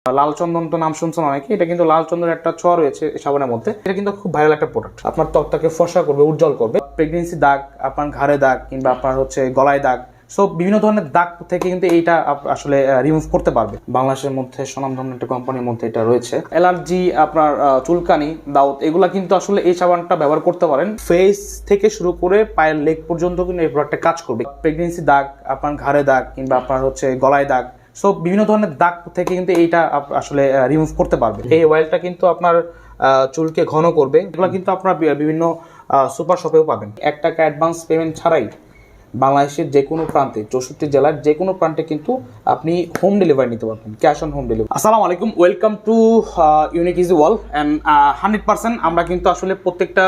লাল চন্দন তো নাম শুনছেন অনেকে, এটা কিন্তু লাল চন্দনের একটা ছোঁয়া রয়েছে সাবানের মধ্যে। এটা কিন্তু খুব ভাইরাল একটা প্রোডাক্ট, আপনার ত্বকটাকে ফর্সা করবে, উজ্জ্বল করবে। প্রেগনেন্সি দাগ, আপনার ঘাড়ে দাগ কিংবা আপনার গলায় দাগ, সো বিভিন্ন ধরনের দাগ থেকে কিন্তু এইটা আসলে রিমুভ করতে পারবে। বাংলাদেশের মধ্যে স্বনামধন্য একটা কোম্পানির মধ্যে এটা রয়েছে। অ্যালার্জি, আপনার চুলকানি, দাউত, এগুলা কিন্তু আসলে এই সাবানটা ব্যবহার করতে পারেন। ফেস থেকে শুরু করে পায়ের লেগ পর্যন্ত কিন্তু এই প্রোডাক্টটা কাজ করবে। প্রেগনেন্সি দাগ, আপনার ঘাড়ে দাগ কিংবা আপনার গলায় দাগ, সো বিভিন্ন ধরনের দাগ থেকে কিন্তু এইটা আসলে রিমুভ করতে পারবে। এই অয়েলটা কিন্তু আপনার চুলকে ঘন করবে। এগুলো কিন্তু আপনার বিভিন্ন সুপার শপেও পাবেন। 1 টাকা অ্যাডভান্স পেমেন্ট ছাড়াই বাংলাদেশের যে কোনো প্রান্তে, 64 জেলার যে কোনো প্রান্তে কিন্তু আপনি হোম ডেলিভারি নিতে পারবেন, ক্যাশ অন হোম ডেলিভারি। আসসালামু আলাইকুম, welcome to unique easy wall. And 100% আমরা কিন্তু আসলে প্রত্যেকটা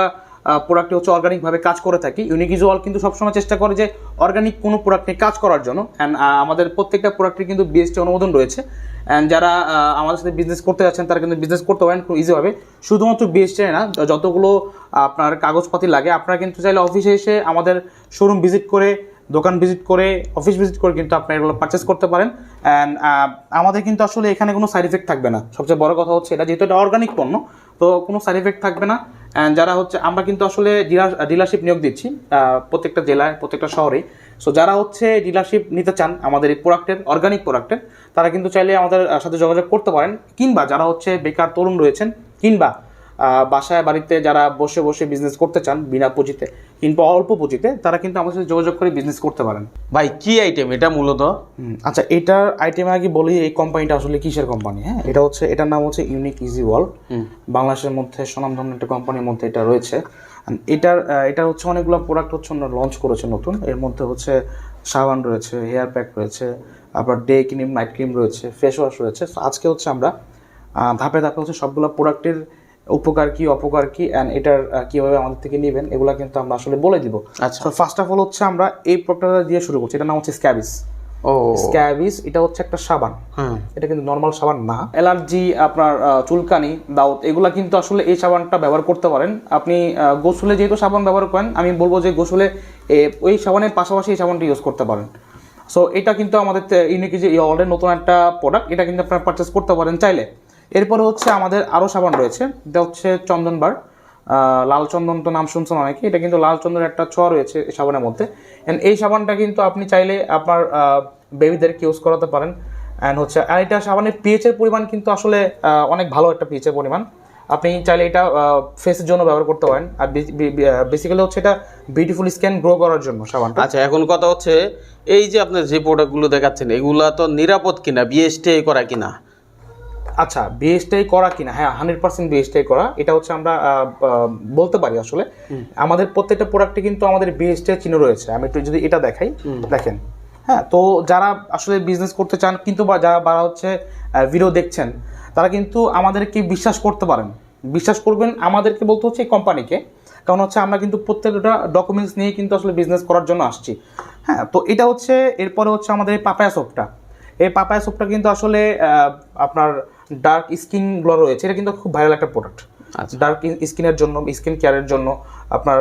প্রোডাক্টে অর্গানিকভাবে কাজ করে থাকি। ইউনিক ইজি ওয়াল কিন্তু সবসময় চেষ্টা করে যে অর্গানিক কোনো প্রোডাক্ট নিয়ে কাজ করার জন্য। অ্যান্ড আমাদের প্রত্যেকটা প্রোডাক্টে কিন্তু বিএসটি অনুমোদন রয়েছে। অ্যান্ড যারা আমাদের সাথে বিজনেস করতে যাচ্ছেন তারা কিন্তু বিজনেস করতে পারেন খুব ইজিভাবে। শুধুমাত্র বিএসটি না, যতগুলো আপনার কাগজপাতি লাগে আপনারা কিন্তু চাইলে অফিসে এসে আমাদের শোরুম ভিজিট করে, দোকান ভিজিট করে, অফিস ভিজিট করে কিন্তু আপনারা এগুলো পারচেস করতে পারেন। অ্যান্ড আমাদের কিন্তু আসলে এখানে কোনো সাইড এফেক্ট থাকবে না। সবচেয়ে বড় কথা হচ্ছে এটা, যেহেতু এটা অর্গানিক পণ্য, তো কোনো সাইড এফেক্ট থাকবে না। অ্যান্ড যারা আমরা কিন্তু আসলে ডিলারশিপ নিয়োগ দিচ্ছি প্রত্যেকটা জেলায়, প্রত্যেকটা শহরে। সো যারা ডিলারশিপ নিতে চান আমাদের এই প্রোডাক্টের, অর্গানিক প্রোডাক্টের, তারা কিন্তু চাইলে আমাদের সাথে যোগাযোগ করতে পারেন। কিংবা যারা বেকার তরুণ রয়েছেন, কিংবা বাসায় বাড়িতে যারা বসে বসে বিজনেস করতে চান বিনা পুঁজিতে কিংবা অল্প পুঁজিতে, তারা কিন্তু আমাদের সাথে যোগাযোগ করে বিজনেস করতে পারেন। ভাই কি আইটেম এটা মূলত? আচ্ছা, এটার আইটেম আগে বলি এই কোম্পানিটা আসলে কিসের কোম্পানি। হ্যাঁ, এটার নাম হচ্ছে ইউনিক ইজি ওয়াল। বাংলাদেশের মধ্যে স্বনামধন্য একটা কোম্পানির মধ্যে এটা রয়েছে। এটা অনেকগুলো প্রোডাক্ট লঞ্চ করেছে নতুন। এর মধ্যে সাবান রয়েছে, হেয়ার প্যাক রয়েছে, আবার ডে ক্রিম, নাইট ক্রিম রয়েছে, ফেস ওয়াশ রয়েছে। আজকে আমরা ধাপে ধাপে সবগুলো প্রোডাক্টের উপকার কি, অপকার কি, অ্যান্ড এটার কিভাবে আমাদের থেকে নেবেন, এগুলা কিন্তু আমরা আসলে বলে দিব। আচ্ছা, ফার্স্ট অফ অল আমরা এই প্রোডাক্টটা দিয়ে শুরু করছি। এটার নাম হচ্ছে স্ক্যাবিস। স্ক্যাবিস এটা একটা সাবান। এটা কিন্তু নর্মাল সাবান না। অ্যালার্জি, আপনার চুলকানি, দাউত, এগুলা কিন্তু আসলে এই সাবানটা ব্যবহার করতে পারেন। আপনি গোসলে যেহেতু সাবান ব্যবহার করেন, আমি বলবো যে গোসলে ওই সাবানের পাশাপাশি এই সাবানটা ইউজ করতে পারেন। সো এটা কিন্তু আমাদের ইউনিক ইজি ওয়ালের নতুন একটা প্রোডাক্ট। এটা কিন্তু আপনারা পারচেস করতে পারেন চাইলে। এরপরে আমাদের আরও সাবান রয়েছে। এটা চন্দন বার, লাল চন্দন তো নাম শুনছেন অনেকে। এটা কিন্তু লাল চন্দনের একটা ছোঁয়া রয়েছে এই সাবানের মধ্যে। অ্যান্ড এই সাবানটা কিন্তু আপনি চাইলে আপনার বেবিদেরকে ইউজ করাতে পারেন। অ্যান্ড আর এটা সাবানের পিএইচের পরিমাণ কিন্তু আসলে অনেক ভালো একটা পিএইচের পরিমাণ। আপনি চাইলে এটা ফেসের জন্য ব্যবহার করতে পারেন। আর বেসিক্যালি এটা বিউটিফুল স্কিন গ্রো করার জন্য সাবানটা। আচ্ছা, এখন কথা হচ্ছে এই যে আপনার যে প্রোডাক্টগুলো দেখাচ্ছেন এগুলা তো নিরাপদ কিনা, বিএসটিআই করা কিনা? আচ্ছা, বিএসটিআই করা কিনা? হ্যাঁ, 100% বিএসটিআই করা। এটা আমরা বলতে পারি আসলে। আমাদের প্রত্যেকটা প্রোডাক্টে কিন্তু আমাদের বিএসটিআই চিহ্ন রয়েছে। আমি একটু যদি এটা দেখাই, দেখেন। হ্যাঁ, তো যারা আসলে বিজনেস করতে চান কিন্তু বা যারা ভিডিও দেখছেন, তারা কিন্তু আমাদেরকে বিশ্বাস করতে পারেন। বিশ্বাস করবেন আমাদেরকে বলতে হচ্ছে এই কোম্পানিকে, কারণ আমরা কিন্তু প্রত্যেকটা ডকুমেন্টস নিয়ে কিন্তু আসলে বিজনেস করার জন্য আসছি। হ্যাঁ, তো এটা এরপরে আমাদের এই পাপায়া সোপটা। এই পাপায়া সোপটা কিন্তু আসলে আপনার ডার্ক স্কিনগুলো রয়েছে, এটা কিন্তু খুব ভাইরাল একটা প্রোডাক্ট। ডার্ক স্কিনের জন্য, স্কিন কেয়ারের জন্য আপনার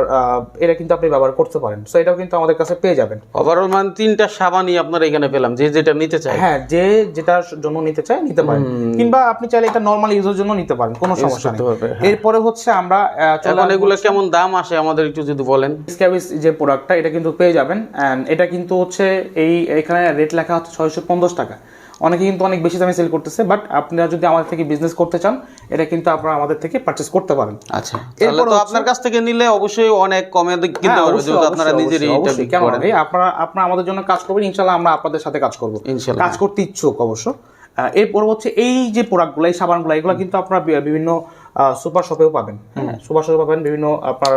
এটা কিন্তু আপনি ব্যবহার করতে পারেন। সো এটাও কিন্তু আমাদের কাছে পেয়ে যাবেন। ওভারঅল মানে 3টা সাবানই আপনার এখানে পেলাম, যে যেটা নিতে চায়। হ্যাঁ, যে যেটার জন্য নিতে চায় নিতে পারেন, কিংবা আপনি চাইলে এটা নর্মাল ইউজের জন্য নিতে পারেন, কোনো সমস্যা নেই। এরপরে আমরা এগুলো কেমন দাম আসে আমাদের একটু যদি বলেন। স্ক্যাবিস যে প্রোডাক্টটা, এটা কিন্তু পেয়ে যাবেন। এন্ড এটা কিন্তু এখানে রেট লেখা হচ্ছে 650 টাকা। অনেকে কিন্তু অনেক বেশি দামে সেল করতেছে, বাট আপনারা যদি আমাদের থেকে বিজনেস করতে চান, এটা কিন্তু আপনারা আমাদের থেকে পারচেজ করতে পারেন। আচ্ছা, তাহলে তো আপনার কাছ থেকে নিলে অবশ্যই অনেক কমে কিনতে পারবেন, যেহেতু আপনারা নিজেরই এটা বিক্রি করেন। আপনারা আমাদের জন্য কাজ করবেন, ইনশাআল্লাহ আমরা আপনাদের সাথে কাজ করব। কাজ করতে ইচ্ছুক অবশ্য। এরপর এই যে প্রোডাক্টগুলো, এই সাবানগুলো, এগুলো কিন্তু আপনারা বিভিন্ন সুপার শপেও পাবেন। হ্যাঁ, সুপার শপে পাবেন, বিভিন্ন আপনার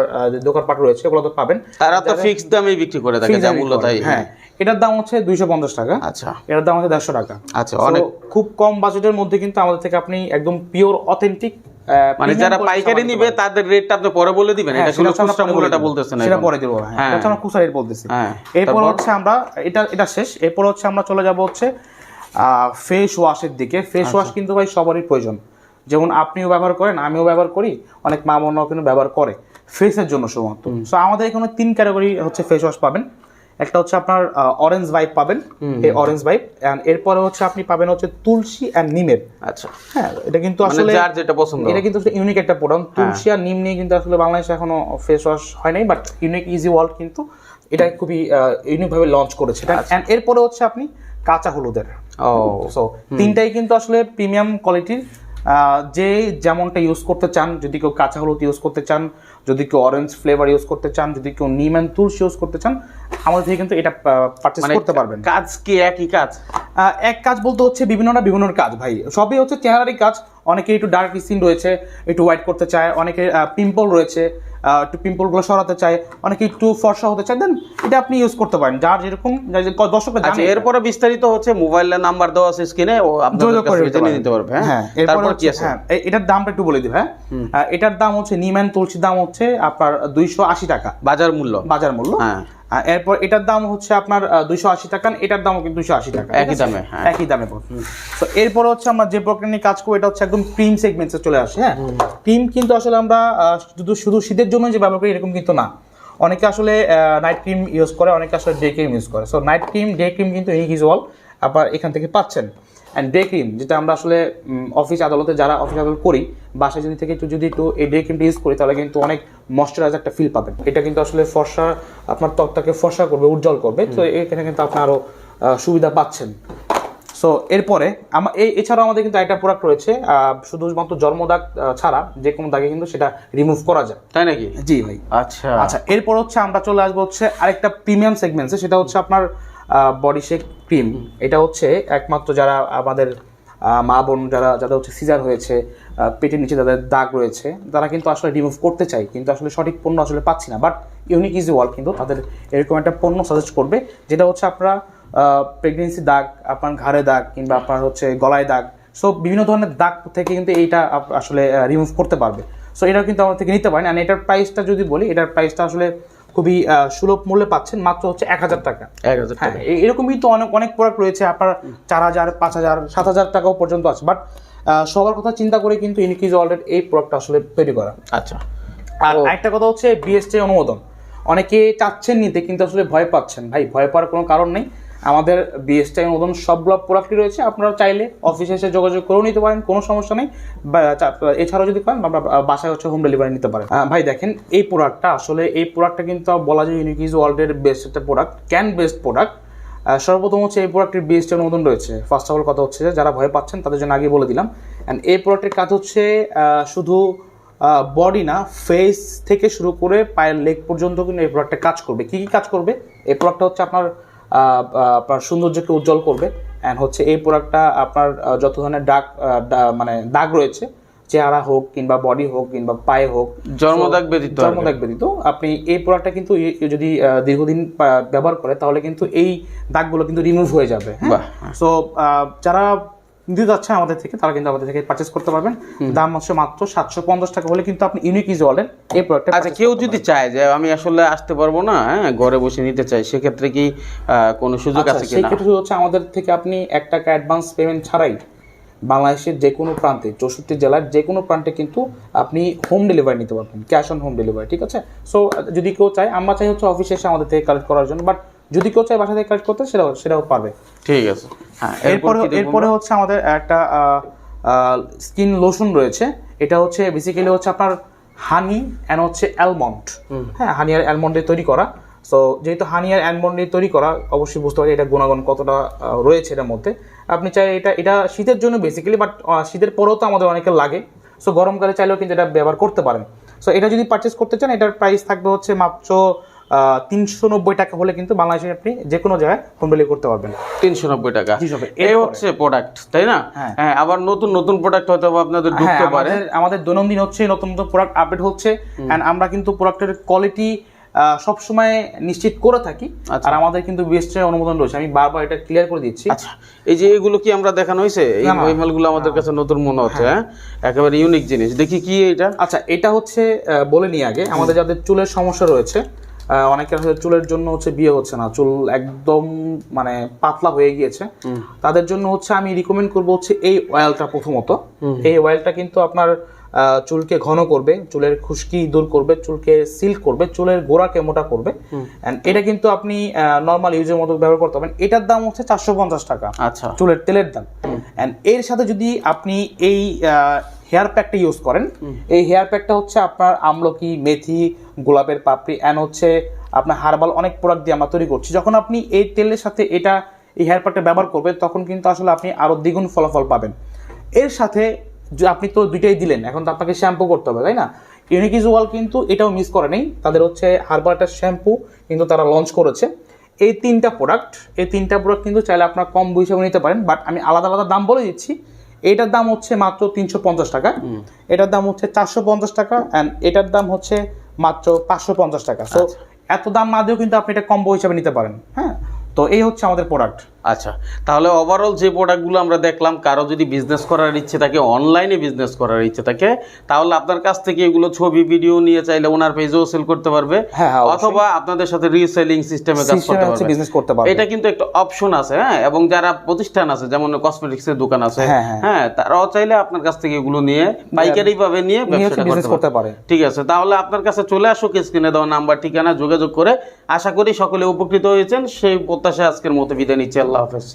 দোকানপাট রয়েছে, ওগুলো তো পাবেন। তারা তো ফিক্সড দামেই বিক্রি করে থাকে, যা মূল্য তাই। হ্যাঁ, এটার দাম 250 টাকা। আচ্ছা, এটার দাম 150 টাকা। আচ্ছা, অনেক খুব কম বাজেটের মধ্যে কিন্তু আমাদের থেকে আপনি একদম পিওর অথেন্টিক, মানে যারা পাইকারি নিবে তাদের রেটটা আপনি পরে বলে দিবেন। এটা শুধু খুচরা মূল্যটা বলতেছেন, সেটা পরে দেব। হ্যাঁ, এটা আমরা খুচরা রেট বলতেছি। এরপর আমরা এটা শেষ। এরপর আমরা চলে যাব ফেস ওয়াশের দিকে। ফেস ওয়াশ কিন্তু ভাই সবারই প্রয়োজন। যেমন আপনিও ব্যবহার করেন, আমিও ব্যবহার করি, অনেক মা বোনরাও কিন্তু ব্যবহার করে ফেসের জন্য শুধুমাত্র। সো আমাদের এখানে 3 ক্যাটাগরি ফেস ওয়াশ পাবেন। একটা হচ্ছে আপনার অরেঞ্জ ভাইব পাবেন, এই অরেঞ্জ ভাইব, এন্ড এরপরে হচ্ছে আপনি পাবেন হচ্ছে তুলসী এন্ড নিমের। আচ্ছা, হ্যাঁ, এটা কিন্তু মানে আসলে যার যেটা পছন্দ। এটা কিন্তু ইউনিক একটা প্রোডাক্ট। তুলসী আর নিম নিয়ে কিন্তু আসলে বাংলাদেশে এখনো ফেস ওয়াশ হয় নাই, বাট ইউনিক ইজি ওয়ার্ল্ড কিন্তু এটা খুবই ইউনিক ভাবে লঞ্চ করেছে। এন্ড এরপরে হচ্ছে আপনি কাঁচা হলুদের। সো তিনটাই কিন্তু আসলে প্রিমিয়াম কোয়ালিটির। যে যেমনটা ইউজ করতে চান, যদি কেউ কাঁচা হলুদ ইউজ করতে চান, যদি কেউ অরেঞ্জ ফ্লেভার ইউজ করতে চান, যদি কেউ নিম অ্যান্ড তুলসী ইউজ করতে চান, আমাদের থেকে কিন্তু এটা পারচেজ করতে পারবেন। কাজ কি একই কাজ? এক কাজ বলতে হচ্ছে বিভিন্নটা বিভিন্ন কাজ ভাই, সবই হচ্ছে চেহারারই কাজ। অনেকে একটু ডার্ক স্কিন রয়েছে, একটু হোয়াইট করতে চায়, অনেকে পিম্পল রয়েছে, একটু পিম্পলগুলো সরাতে চায়, অনেকে একটু ফর্সা হতে চায়, দেন এটা আপনি ইউজ করতে পারেন যার যেরকম দর্শকরা জানে। এরপরে বিস্তারিত হচ্ছে মোবাইলের নাম্বার দেওয়া আছে স্ক্রিনে, ও আপনাদের কাছে জেনে নিতে পারবে। হ্যাঁ, এরপর কি আছে, হ্যাঁ এটার দামটা একটু বলে দিই। হ্যাঁ, এটার দাম হচ্ছে নিম অ্যান্ড তুলসীর দাম হচ্ছে আপনার 280 টাকা বাজার মূল্য। হ্যাঁ, এরপর এটার দাম হচ্ছে আপনার 280 টাকা, এটার দামও কিন্তু 280 টাকা, একই দামে। একই দামে। তো এরপর হচ্ছে আমরা যে প্রোডাক্ট নিয়ে কাজ করি এটা হচ্ছে একদম ক্রিম সেগমেন্টসে চলে আসে। হ্যাঁ, ক্রিম কিন্তু আসলে আমরা শুধু শীতের জন্য যে ব্যবহার করি এরকম কিন্তু না। অনেকে আসলে নাইট ক্রিম ইউজ করে, অনেকে আসলে ডে ক্রিম ইউজ করে। So night cream, day cream কিন্তু ইউজুয়াল আবার এখান থেকে পাচ্ছেন। অ্যান্ড ডে ক্রিম যেটা আমরা আসলে অফিস আদালতে যারা অফিস আদালত করি, বাসায় যদি একটু এই ডে ক্রিমটা ইউজ করি তাহলে কিন্তু অনেক ময়শ্চারাইজ একটা ফিল পাবেন। এটা কিন্তু আসলে ফর্সা, আপনার ত্বকটাকে ফর্সা করবে, উজ্জ্বল করবে। তো এখানে কিন্তু আপনি আরও সুবিধা পাচ্ছেন। সো এরপরে এছাড়াও আমাদের কিন্তু একটা প্রোডাক্ট রয়েছে, শুধুমাত্র জন্মদাগ ছাড়া যে কোনো দাগে কিন্তু সেটা রিমুভ করা যায়। তাই নাকি? জি ভাই। আচ্ছা, এরপর হচ্ছে আমরা চলে আসবো হচ্ছে আরেকটা প্রিমিয়াম সেগমেন্টসে, সেটা হচ্ছে আপনার বডি শেক ক্রিম। এটা হচ্ছে একমাত্র যারা আমাদের মা বোন যাদের হচ্ছে সিজার হয়েছে, পেটের নিচে যাদের দাগ রয়েছে, তারা কিন্তু আসলে রিমুভ করতে চায় কিন্তু আসলে সঠিক পণ্য আসলে পাচ্ছি না। বাট ইউনিক ইজি ওয়ার্ল্ড কিন্তু তাদের এরকম একটা পণ্য সাজেস্ট করবে, যেটা হচ্ছে আপনারা প্রেগনেন্সি দাগ, আপনার ঘাড়ে দাগ, কিংবা আপনার হচ্ছে গলায় দাগ, সো বিভিন্ন ধরনের দাগ থেকে কিন্তু এইটা আসলে রিমুভ করতে পারবে। সো এটাও কিন্তু আমার থেকে নিতে পারেন। আর এটার প্রাইসটা যদি বলি, এটার প্রাইসটা আসলে খুবই সুলভ মূল্যে পাচ্ছেন, মাত্র হচ্ছে 1000 টাকা। 1000 টাকা। এরকম কিন্তু অনেক প্রোডাক্ট রয়েছে আপনার 4000, 5000, 7000 টাকাও পর্যন্ত আছে। বাট সবার কথা চিন্তা করে কিন্তু ইউনিক ইজ ওয়ার্ল্ডের এই প্রোডাক্টটা আসলে তৈরি করা। আচ্ছা, আর একটা কথা হচ্ছে বিএসটি অনুমোদন। অনেকে চাচ্ছেন নিতে কিন্তু আসলে ভয় পাচ্ছেন। ভাই, ভয় পাওয়ার কোনো কারণ নেই। আমাদের বিএসটি অনুমোদন সবগুলো প্রোডাক্টই রয়েছে, আপনারা চাইলে অফিসে এসে যোগাযোগ করেও নিতে পারেন, কোনো সমস্যা নেই। এছাড়াও যদি পারেন আমরা বাসায় হচ্ছে হোম ডেলিভারি নিতে পারেন। ভাই দেখেন, এই প্রোডাক্টটা কিন্তু বলা যায় ইউনিক ইজ ওয়ার্ল্ডের বেস্ট একটা প্রোডাক্ট, বেস্ট প্রোডাক্ট। সর্বপ্রথম হচ্ছে এই প্রোডাক্টের বিএসটি অনুমোদন রয়েছে। ফার্স্ট অফ অল কথা হচ্ছে যারা ভয় পাচ্ছেন তাদের জন্য আগে বলে দিলাম। অ্যান্ড এই প্রোডাক্টের কাজ হচ্ছে শুধু বডি না, ফেস থেকে শুরু করে পায়ের লেগ পর্যন্ত কিন্তু এই প্রোডাক্টটা কাজ করবে। কি কাজ করবে? এই প্রোডাক্টটা হচ্ছে আপনার সৌন্দর্যকে উজ্জ্বল করবে। অ্যান্ড হচ্ছে এই প্রোডাক্টটা আপনার যত ধরনের দাগ রয়েছে, চেহারা হোক কিংবা বডি হোক কিংবা পায়ে হোক, জন্মদাগ ব্যতীত আপনি এই প্রোডাক্টটা কিন্তু যদি দীর্ঘদিন ব্যবহার করে তাহলে কিন্তু এই দাগগুলো কিন্তু রিমুভ হয়ে যাবে। সো যারা নিতে যাচ্ছেন আমাদের থেকে, তারা কিন্তু আমাদের থেকে পারচেস করতে পারবেন। দাম হচ্ছে মাত্র 750 টাকা হলে কিন্তু আপনি ইউনিক ইজ ওয়ার্ল্ডের এই প্রোডাক্টটা। আচ্ছা, কেউ যদি চায় যে আমি আসলে আসতে পারবো না, হ্যাঁ ঘরে বসে নিতে চাই, সেক্ষেত্রে কি কোনো সুযোগ আছে কিনা? সেক্ষেত্রে হচ্ছে আমাদের থেকে আপনি 1 টাকা অ্যাডভান্স পেমেন্ট ছাড়াই বাংলাদেশের যে কোনো প্রান্তে, 64 জেলার যে কোনো প্রান্তে কিন্তু আপনি হোম ডেলিভারি নিতে পারবেন, ক্যাশ অন হোম ডেলিভারি। ঠিক আছে? সো যদি কেউ চায়, আমরা চাই হচ্ছে অফিসে এসে আমাদের থেকে কালেক্ট করার জন্য, বাট যদি কেউ চায় বাসা থেকে কালেক্ট করতে, সেটাও পারবে। ঠিক আছে। হ্যাঁ, এরপরে হচ্ছে আমাদের একটা স্কিন লোশন রয়েছে। এটা হচ্ছে বেসিক্যালি হচ্ছে আপনার হানি অ্যান্ড হচ্ছে অ্যালমন্ড। হ্যাঁ, হানি আর অ্যালমন্ডে তৈরি করা। সো যেহেতু হানি আর অ্যালমন্ড দিয়ে তৈরি করা, অবশ্যই বুঝতে পারি এটা গুণাগুণ কতটা রয়েছে এটার মধ্যে। আপনি চাই এটা শীতের জন্য বেসিক্যালি, বাট শীতের পরেও তো আমাদের অনেকের লাগে। সো গরমকালে চাইলেও কিন্তু এটা ব্যবহার করতে পারেন। সো এটা যদি পারচেস করতে চান, এটার প্রাইস থাকবে হচ্ছে মাত্র 390 টাকা হলে কিন্তু বাংলাদেশে আপনি যে কোনো জায়গায় হোম ডেলিভারি করতে পারবেন। 390 টাকা। এই হচ্ছে প্রোডাক্ট, তাই না? হ্যাঁ, আবার নতুন প্রোডাক্ট হয়তো আপনাদের ঢুকতে পারে। আমাদের দৈনন্দিন হচ্ছে নতুন প্রোডাক্ট আপডেট হচ্ছে, এন্ড আমরা কিন্তু প্রোডাক্টের কোয়ালিটি সবসময় নিশ্চিত করে থাকি। আর আমাদের কিন্তু বিএসটি অনুমোদন রয়েছে, আমি বারবার এটা ক্লিয়ার করে দিচ্ছি। আচ্ছা, এই যে এগুলো কি আমরা দেখানো হয়েছে? এই মালগুলো আমাদের কাছে নতুন মনে হচ্ছে। হ্যাঁ, একেবারে ইউনিক জিনিস। দেখি কি এটা। আচ্ছা, এটা হচ্ছে বলে নিয়ে আগে, আমাদের যাদের চুলের সমস্যা রয়েছে, অনেকের চুলের জন্য হচ্ছে বিয়ে হচ্ছে না, চুল একদম মানে পাতলা হয়ে গিয়েছে, তাদের জন্য হচ্ছে আমি রিকমেন্ড করবো হচ্ছে এই অয়েলটা। প্রথমত এই অয়েলটা কিন্তু আপনার চুলকে ঘন করবে, চুলের খুশকি দূর করবে, চুলকে সিল্ক করবে, চুলের গোড়াকে মোটা করবে। এন্ড এটা কিন্তু আপনি নর্মাল ইউজের মতো ব্যবহার করতে পারেন। এটার দাম হচ্ছে 450 টাকা, আচ্ছা চুলের তেলের দাম। এন্ড এর সাথে যদি আপনি এই হেয়ার প্যাকটা ইউজ করেন, এই হেয়ার প্যাকটা হচ্ছে আপনার আমলকি, মেথি, গোলাপের পাপড়ি এন্ড হচ্ছে আপনার হার্বাল অনেক প্রোডাক্ট দিয়ে আমরা তৈরি করছি। যখন আপনি এই তেলের সাথে এই হেয়ার প্যাকটা ব্যবহার করবেন, তখন কিন্তু আসলে আপনি আরো দ্বিগুণ ফলাফল পাবেন। এর সাথে যে আপনি তো দুইটাই দিলেন, এখন তো আপনাকে শ্যাম্পু করতে হবে, তাই না? ইউনিক ইউজুয়াল কিন্তু এটাও মিস করে নেই, তাদের হচ্ছে হার্বাল একটা শ্যাম্পু কিন্তু তারা লঞ্চ করেছে। এই তিনটা প্রোডাক্ট কিন্তু চাইলে আপনার কম্বো হিসেবে নিতে পারেন, বাট আমি আলাদা আলাদা দাম বলে দিচ্ছি। এটার দাম হচ্ছে মাত্র 350 টাকা, এটার দাম হচ্ছে 450 টাকা, অ্যান্ড এটার দাম হচ্ছে মাত্র 550 টাকা। সো এত দাম না দিয়েও কিন্তু আপনি এটা কম্বো হিসেবে নিতে পারেন। হ্যাঁ, তো এই হচ্ছে আমাদের প্রোডাক্ট। আচ্ছা, তাহলে ওভারঅল যে প্রোডাক্টগুলো আমরা দেখলাম, কারো যদি বিজনেস করার ইচ্ছে থাকে, অনলাইনে বিজনেস করার ইচ্ছে থাকে, তাহলে আপনার কাছ থেকে এগুলো ছবি ভিডিও নিয়ে চাইলে ওনার পেজেও সেল করতে পারবে, অথবা আপনাদের সাথে রিসেলিং সিস্টেমে কাজ করতে পারবে। এটা কিন্তু একটা অপশন আছে। হ্যাঁ, এবং যারা প্রতিষ্ঠান আছে, যেমন কসমেটিক্স এর দোকান আছে, হ্যাঁ, তারাও চাইলে আপনার কাছ থেকে এগুলো নিয়ে পাইকারি ভাবে নিয়ে ব্যবসা করতে পারে। ঠিক আছে, তাহলে আপনার কাছে চলে আসুক, স্ক্রিনে দেওয়া নাম্বার ঠিকানা যোগাযোগ করে। আশা করি সকলে উপকৃত হয়েছেন। সেই প্রত্যাশা আজকের মতো বিদায় নিচ্ছি। আল্লাহ হাফেজ।